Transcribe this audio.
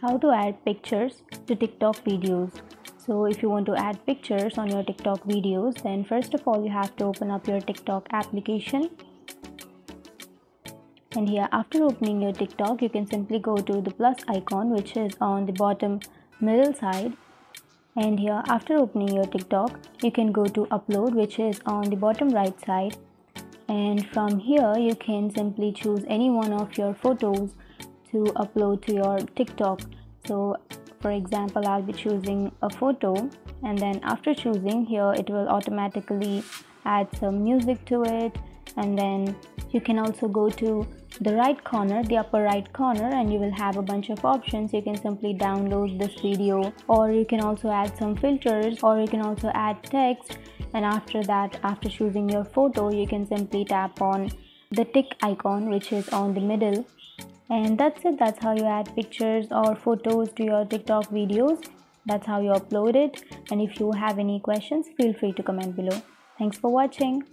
How to add pictures to TikTok videos. So if you want to add pictures on your TikTok videos, then first of all you have to open up your TikTok application. And here, after opening your TikTok, you can simply go to the plus icon which is on the bottom middle side. And here, after opening your TikTok, you can go to upload which is on the bottom right side. And from here you can simply choose any one of your photos to upload to your TikTok. So for example, I'll be choosing a photo, and then after choosing here, it will automatically add some music to it. And then you can also go to the right corner, the upper right corner, and you will have a bunch of options. You can simply download this video, or you can also add some filters, or you can also add text. And after that, after choosing your photo, you can simply tap on the tick icon which is on the middle. And that's it. That's how you add pictures or photos to your TikTok videos. That's how you upload it. And if you have any questions, feel free to comment below. Thanks for watching.